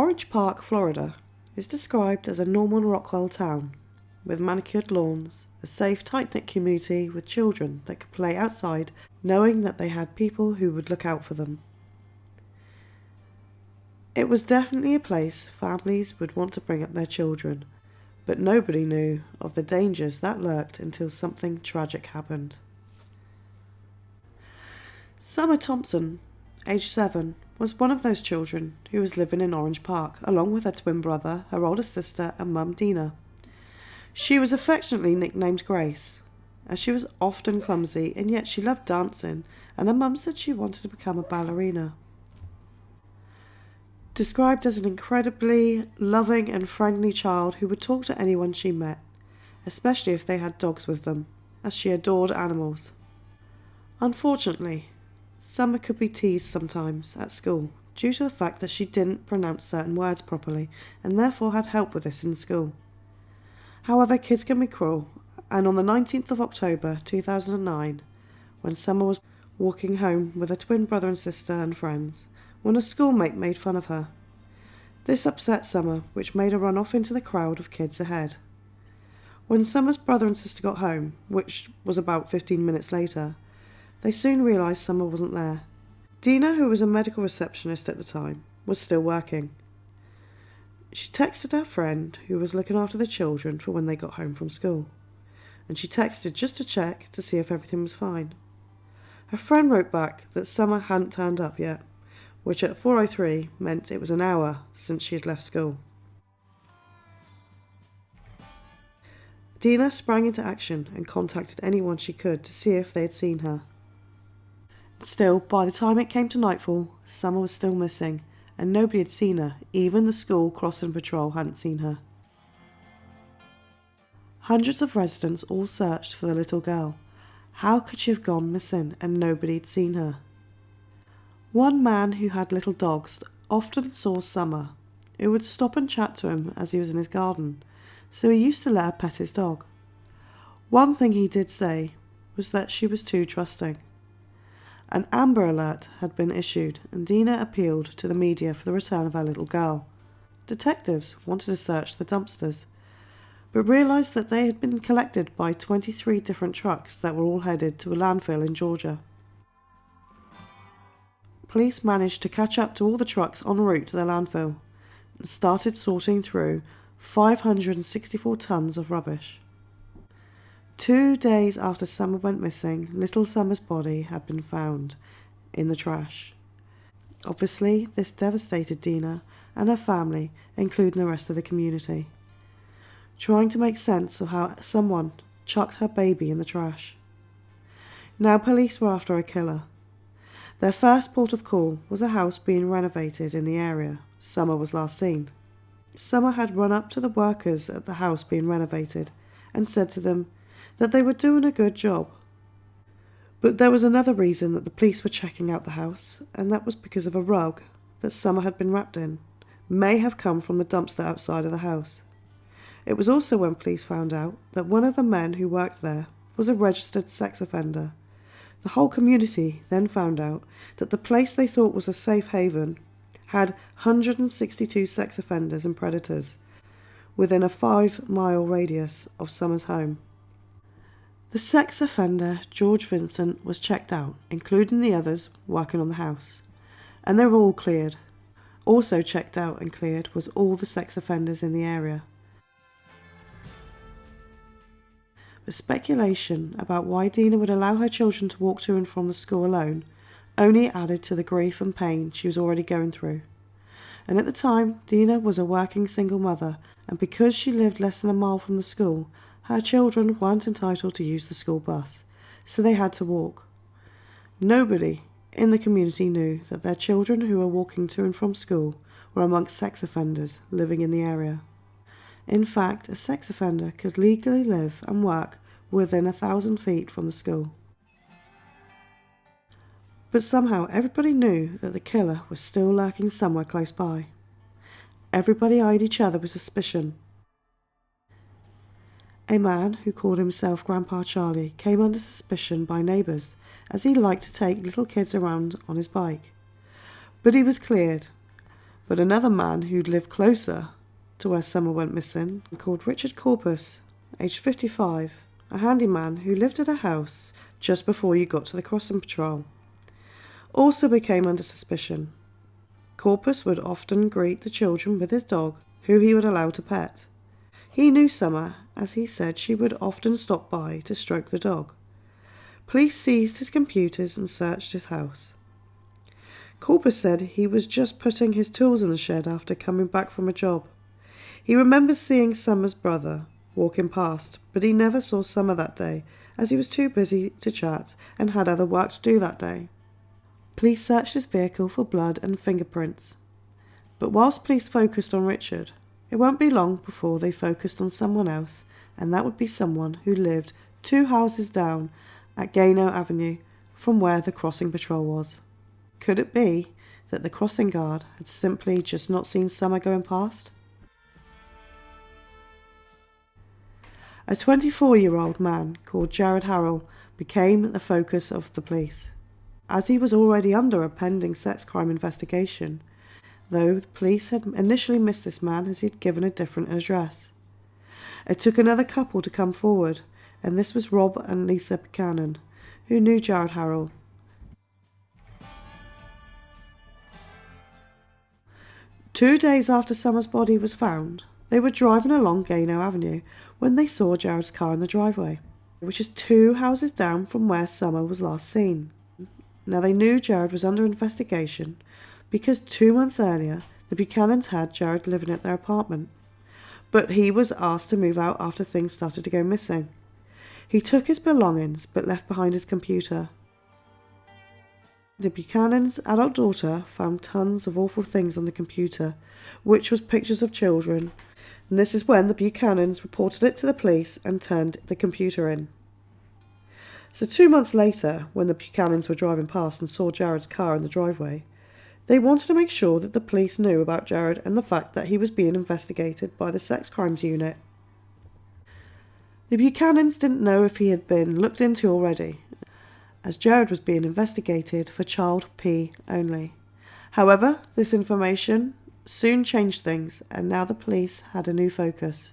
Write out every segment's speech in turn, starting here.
Orange Park, Florida, is described as a Norman Rockwell town, with manicured lawns, a safe, tight-knit community with children that could play outside, knowing that they had people who would look out for them. It was definitely a place families would want to bring up their children, but nobody knew of the dangers that lurked until something tragic happened. Somer Thompson, aged 7, was one of those children who was living in Orange Park, along with her twin brother, her older sister, and mum Dina. She was affectionately nicknamed Grace, as she was often clumsy, and yet she loved dancing, and her mum said she wanted to become a ballerina. Described as an incredibly loving and friendly child who would talk to anyone she met, especially if they had dogs with them, as she adored animals. Unfortunately, Somer could be teased sometimes at school due to the fact that she didn't pronounce certain words properly and therefore had help with this in school. However, kids can be cruel, and on the 19th of October 2009, when Somer was walking home with her twin brother and sister and friends, when a schoolmate made fun of her. This upset Somer, which made her run off into the crowd of kids ahead. When Somer's brother and sister got home, which was about 15 minutes later, they soon realised Somer wasn't there. Dina, who was a medical receptionist at the time, was still working. She texted her friend, who was looking after the children for when they got home from school, and she texted just to check to see if everything was fine. Her friend wrote back that Somer hadn't turned up yet, which at 4:03 meant it was an hour since she had left school. Dina sprang into action and contacted anyone she could to see if they had seen her. Still, by the time it came to nightfall, Somer was still missing, and nobody had seen her. Even the school crossing patrol hadn't seen her. Hundreds of residents all searched for the little girl. How could she have gone missing and nobody had seen her? One man who had little dogs often saw Somer, who would stop and chat to him as he was in his garden, so he used to let her pet his dog. One thing he did say was that she was too trusting. An Amber Alert had been issued, and Dina appealed to the media for the return of her little girl. Detectives wanted to search the dumpsters, but realised that they had been collected by 23 different trucks that were all headed to a landfill in Georgia. Police managed to catch up to all the trucks en route to the landfill and started sorting through 564 tons of rubbish. 2 days after Somer went missing, little Somer's body had been found in the trash. Obviously, this devastated Dina and her family, including the rest of the community, trying to make sense of how someone chucked her baby in the trash. Now police were after a killer. Their first port of call was a house being renovated in the area Somer was last seen. Somer had run up to the workers at the house being renovated and said to them that they were doing a good job. But there was another reason that the police were checking out the house, and that was because of a rug that Somer had been wrapped in, may have come from the dumpster outside of the house. It was also when police found out that one of the men who worked there was a registered sex offender. The whole community then found out that the place they thought was a safe haven had 162 sex offenders and predators within a 5-mile radius of Somer's home. The sex offender, George Vincent, was checked out, including the others working on the house, and they were all cleared. Also checked out and cleared was all the sex offenders in the area. The speculation about why Dina would allow her children to walk to and from the school alone only added to the grief and pain she was already going through. And at the time, Dina was a working single mother, and because she lived less than a mile from the school, her children weren't entitled to use the school bus, so they had to walk. Nobody in the community knew that their children who were walking to and from school were amongst sex offenders living in the area. In fact, a sex offender could legally live and work within 1,000 feet from the school. But somehow everybody knew that the killer was still lurking somewhere close by. Everybody eyed each other with suspicion. A man who called himself Grandpa Charlie came under suspicion by neighbours, as he liked to take little kids around on his bike. But he was cleared. But another man who lived closer to where Somer went missing, called Richard Corpus, aged 55, a handyman who lived at a house just before you got to the crossing patrol, also became under suspicion. Corpus would often greet the children with his dog, who he would allow to pet. He knew Somer, as he said she would often stop by to stroke the dog. Police seized his computers and searched his house. Corpus said he was just putting his tools in the shed after coming back from a job. He remembers seeing Somer's brother walking past, but he never saw Somer that day, as he was too busy to chat and had other work to do that day. Police searched his vehicle for blood and fingerprints. But whilst police focused on Richard, it won't be long before they focused on someone else, and that would be someone who lived 2 houses down at Gano Avenue from where the crossing patrol was. Could it be that the crossing guard had simply just not seen Somer going past? A 24-year-old man called Jared Harrell became the focus of the police, as he was already under a pending sex crime investigation, though the police had initially missed this man as he'd given a different address. It took another couple to come forward, and this was Rob and Lisa Buchanan, who knew Jared Harrell. Two days after Somer's body was found, they were driving along Gano Avenue when they saw Jared's car in the driveway, which is 2 houses down from where Somer was last seen. Now they knew Jared was under investigation because 2 months earlier the Buchanans had Jared living at their apartment, but he was asked to move out after things started to go missing. He took his belongings but left behind his computer. The Buchanans' adult daughter found tons of awful things on the computer, which was pictures of children, and this is when the Buchanans reported it to the police and turned the computer in. So 2 months later, when the Buchanans were driving past and saw Jared's car in the driveway, they wanted to make sure that the police knew about Jared and the fact that he was being investigated by the Sex Crimes Unit. The Buchanans didn't know if he had been looked into already, as Jared was being investigated for child P only. However, this information soon changed things, and now the police had a new focus.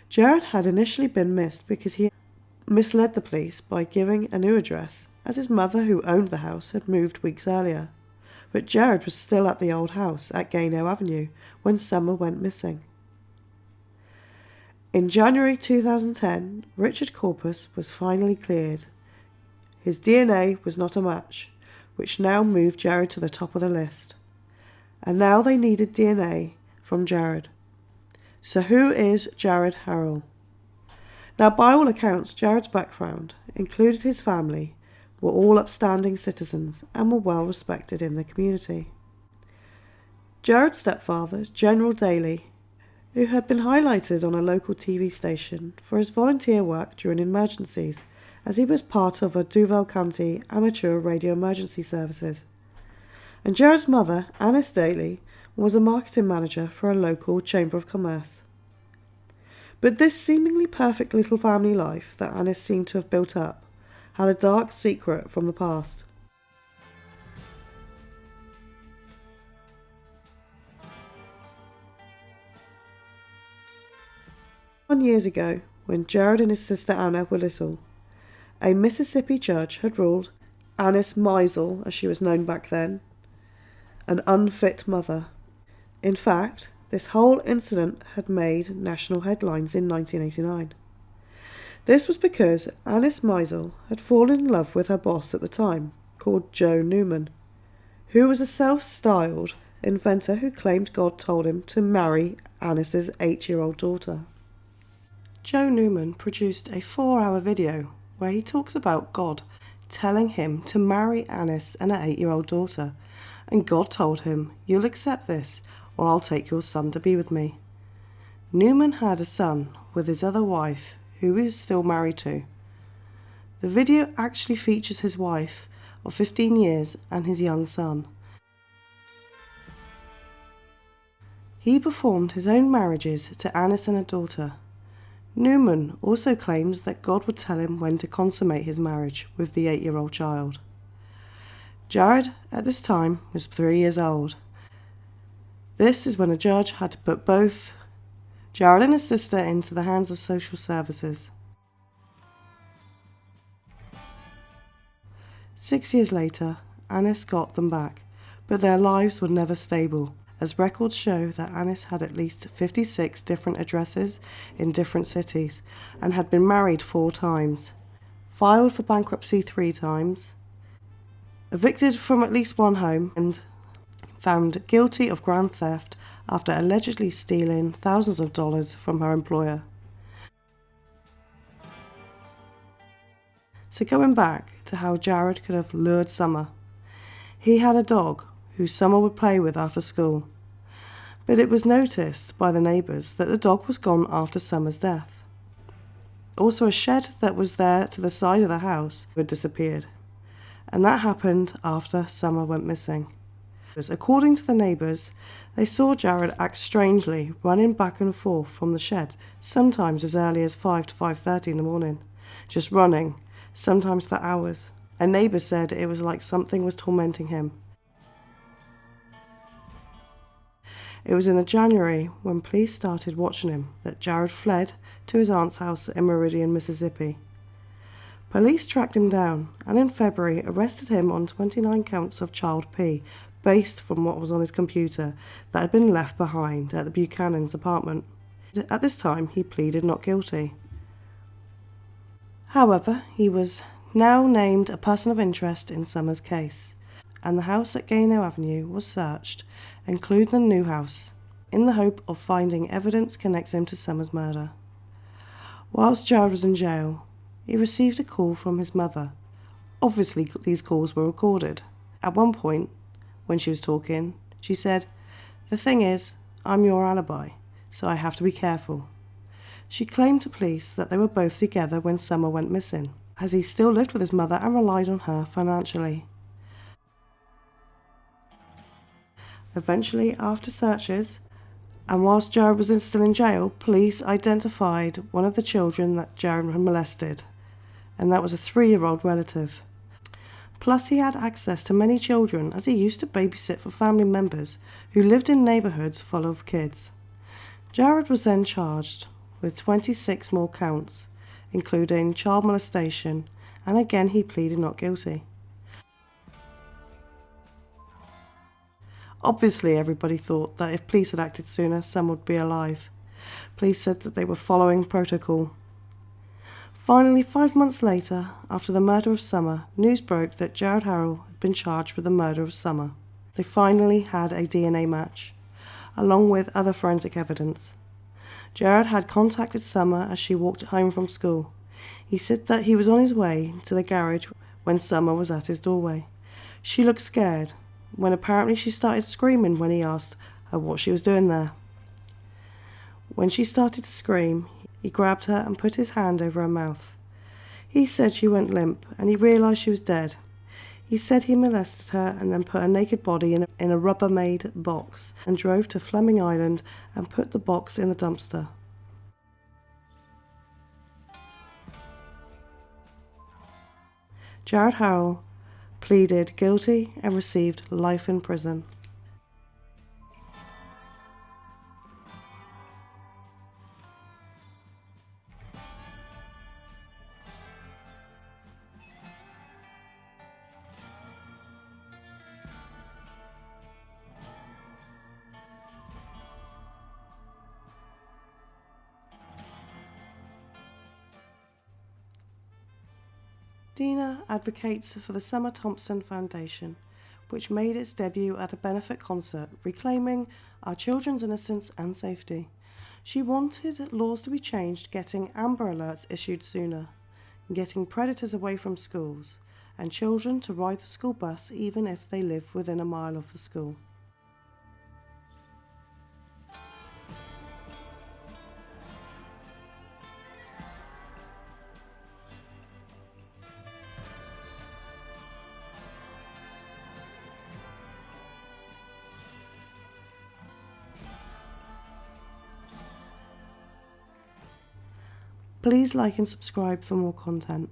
Jared had initially been missed because he misled the police by giving a new address, as his mother, who owned the house, had moved weeks earlier. But Jared was still at the old house at Gano Avenue when Somer went missing. In January 2010, Richard Corpus was finally cleared. His DNA was not a match, which now moved Jared to the top of the list. And now they needed DNA from Jared. So who is Jared Harrell? Now, by all accounts, Jared's background included his family were all upstanding citizens and were well respected in the community. Jared's stepfather is General Daly, who had been highlighted on a local TV station for his volunteer work during emergencies, as he was part of a Duval County amateur radio emergency services. And Jared's mother, Annis Daly, was a marketing manager for a local chamber of commerce. But this seemingly perfect little family life that Annis seemed to have built up had a dark secret from the past. Years ago, when Jared and his sister Anna were little, a Mississippi judge had ruled Annis Meisel, as she was known back then, an unfit mother. In fact, this whole incident had made national headlines in 1989. This was because Annis Meisel had fallen in love with her boss at the time, called Joe Newman, who was a self-styled inventor who claimed God told him to marry Annis's 8-year-old daughter. Joe Newman produced a 4-hour video where he talks about God telling him to marry Annis and her 8-year-old daughter, and God told him, "You'll accept this, or I'll take your son to be with me." Newman had a son with his other wife, who he was still married to. The video actually features his wife of 15 years and his young son. He performed his own marriages to Annis and her daughter. Newman also claimed that God would tell him when to consummate his marriage with the 8-year-old child. Jared, at this time, was 3 years old. This is when a judge had to put both Jared and his sister into the hands of social services. 6 years later, Anis got them back, but their lives were never stable, as records show that Anis had at least 56 different addresses in different cities and had been married 4 times, filed for bankruptcy 3 times, evicted from at least one home, and found guilty of grand theft after allegedly stealing thousands of dollars from her employer. So going back to how Jared could have lured Somer, he had a dog who Somer would play with after school, but it was noticed by the neighbours that the dog was gone after Somer's death. Also, a shed that was there to the side of the house had disappeared, and that happened after Somer went missing. According to the neighbours, they saw Jared act strangely, running back and forth from the shed, sometimes as early as 5 to 5:30 in the morning, just running, sometimes for hours. A neighbour said it was like something was tormenting him. It was in January, when police started watching him, that Jared fled to his aunt's house in Meridian, Mississippi. Police tracked him down and in February arrested him on 29 counts of child P, based from what was on his computer that had been left behind at the Buchanan's apartment. At this time, he pleaded not guilty. However, he was now named a person of interest in Somer's case, and the house at Gayno Avenue was searched, including the new house, in the hope of finding evidence connecting him to Somer's murder. Whilst Jared was in jail, he received a call from his mother. Obviously, these calls were recorded. At one point, when she was talking, she said, "The thing is, I'm your alibi, so I have to be careful." She claimed to police that they were both together when Somer went missing, as he still lived with his mother and relied on her financially. Eventually, after searches, and whilst Jared was still in jail, police identified one of the children that Jared had molested, and that was a 3-year-old relative. Plus, he had access to many children, as he used to babysit for family members who lived in neighbourhoods full of kids. Jared was then charged with 26 more counts, including child molestation, and again he pleaded not guilty. Obviously, everybody thought that if police had acted sooner, Somer would be alive. Police said that they were following protocol. Finally, 5 months later, after the murder of Somer, news broke that Jared Harrell had been charged with the murder of Somer. They finally had a DNA match, along with other forensic evidence. Jared had contacted Somer as she walked home from school. He said that he was on his way to the garage when Somer was at his doorway. She looked scared, when apparently she started screaming when he asked her what she was doing there. When she started to scream, he grabbed her and put his hand over her mouth. He said she went limp and he realised she was dead. He said he molested her and then put her naked body in a Rubbermaid box and drove to Fleming Island and put the box in the dumpster. Jared Harrell pleaded guilty and received life in prison. Dina advocates for the Somer Thompson Foundation, which made its debut at a benefit concert, reclaiming our children's innocence and safety. She wanted laws to be changed, getting Amber Alerts issued sooner, getting predators away from schools, and children to ride the school bus even if they live within a mile of the school. Please like and subscribe for more content.